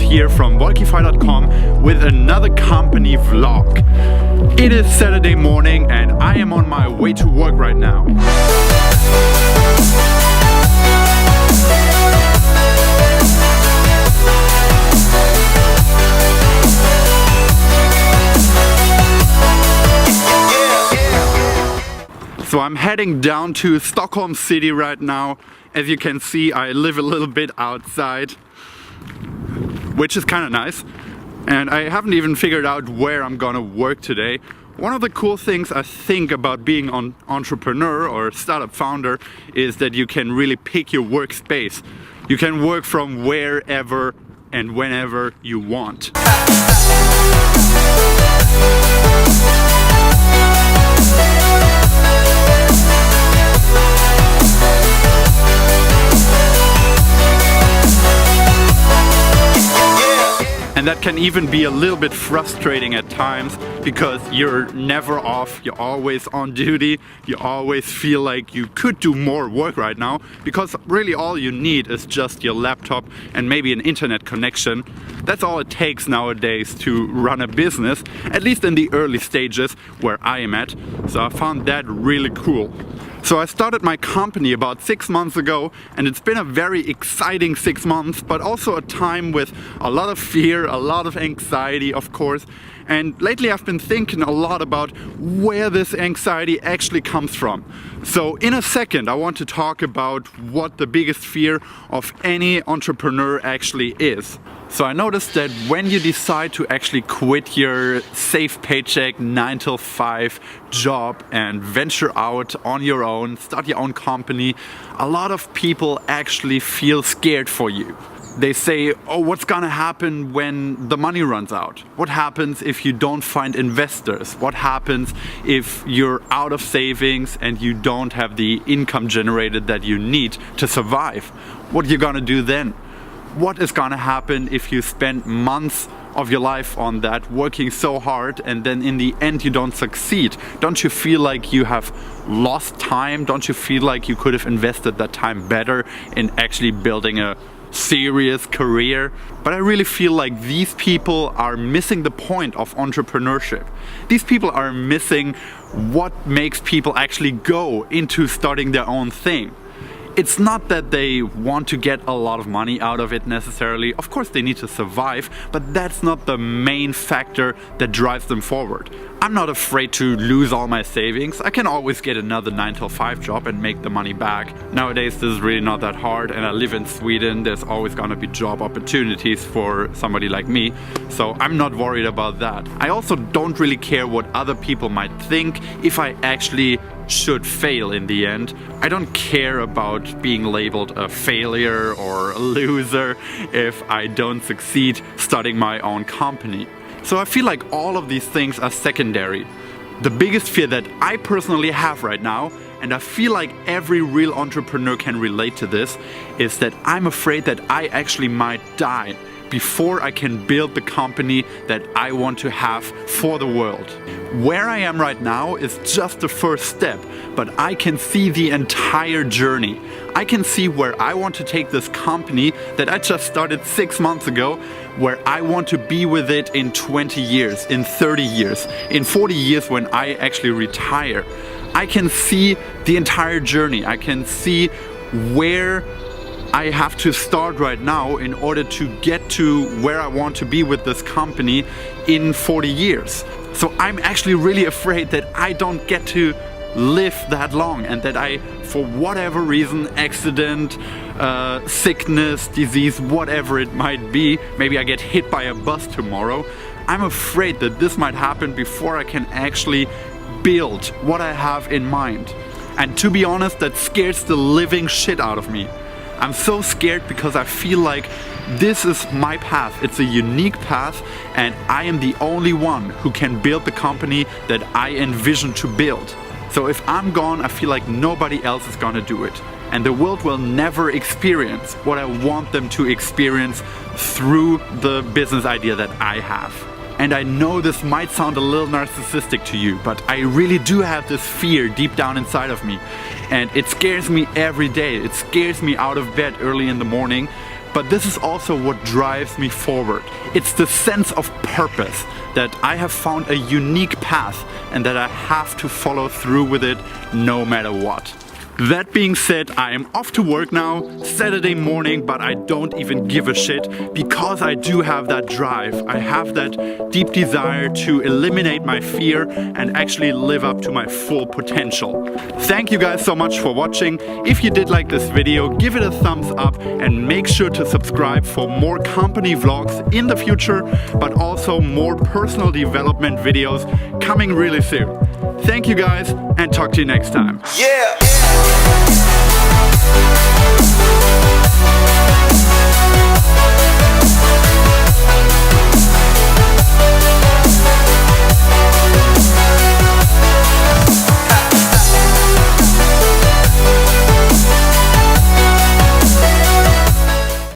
here from Volkify.com with another company vlog. It is Saturday morning and I am on my way to work right now. So I'm heading down to Stockholm City right now. As you can see, I live a little bit outside, which is kind of nice. And I haven't even figured out where I'm gonna work today. One of the cool things I think about being an entrepreneur or startup founder is that you can really pick your workspace. You can work from wherever and whenever you want. And that can even be a little bit frustrating at times because you're never off, you're always on duty, you always feel like you could do more work right now because really all you need is just your laptop and maybe an internet connection. That's all it takes nowadays to run a business, at least in the early stages where I am at. So I found that really cool. So I started my company about 6 months ago and it's been a very exciting 6 months, but also a time with a lot of fear, a lot of anxiety, of course. And lately I've been thinking a lot about where this anxiety actually comes from. So in a second I want to talk about what the biggest fear of any entrepreneur actually is. So I noticed that when you decide to actually quit your safe paycheck 9 to 5 job and venture out on your own, start your own company, a lot of people actually feel scared for you. They say, oh, what's gonna happen when the money runs out? What happens if you don't find investors? What happens if you're out of savings and you don't have the income generated that you need to survive? What are you gonna do then? What is gonna happen if you spend months of your life on that, working so hard, and then in the end you don't succeed? Don't you feel like you have lost time? Don't you feel like you could have invested that time better in actually building a serious career? But I really feel like these people are missing the point of entrepreneurship. These people are missing what makes people actually go into starting their own thing. It's not that they want to get a lot of money out of it necessarily. Of course they need to survive, but that's not the main factor that drives them forward. I'm not afraid to lose all my savings. I can always get another 9 to 5 job and make the money back. Nowadays this is really not that hard and I live in Sweden. There's always gonna be job opportunities for somebody like me. So I'm not worried about that. I also don't really care what other people might think if I actually should fail in the end. I don't care about being labeled a failure or a loser if I don't succeed starting my own company. So I feel like all of these things are secondary. The biggest fear that I personally have right now, and I feel like every real entrepreneur can relate to this, is that I'm afraid that I actually might die before I can build the company that I want to have for the world. Where I am right now is just the first step, but I can see the entire journey. I can see where I want to take this company that I just started 6 months ago, where I want to be with it in 20 years, in 30 years, in 40 years when I actually retire. I can see the entire journey. I can see where I have to start right now in order to get to where I want to be with this company in 40 years. So I'm actually really afraid that I don't get to live that long and that I, for whatever reason, accident, sickness, disease, whatever it might be, maybe I get hit by a bus tomorrow. I'm afraid that this might happen before I can actually build what I have in mind. And to be honest, that scares the living shit out of me. I'm so scared because I feel like this is my path. It's a unique path and I am the only one who can build the company that I envision to build. So if I'm gone, I feel like nobody else is gonna do it. And the world will never experience what I want them to experience through the business idea that I have. And I know this might sound a little narcissistic to you, but I really do have this fear deep down inside of me. And it scares me every day. It scares me out of bed early in the morning but this is also what drives me forward. It's the sense of purpose that I have found a unique path and that I have to follow through with it no matter what. That being said, I am off to work now, Saturday morning, but I don't even give a shit because I do have that drive. I have that deep desire to eliminate my fear and actually live up to my full potential. Thank you guys so much for watching. If you did like this video, give it a thumbs up and make sure to subscribe for more company vlogs in the future, but also more personal development videos coming really soon. Thank you guys and talk to you next time. Yeah.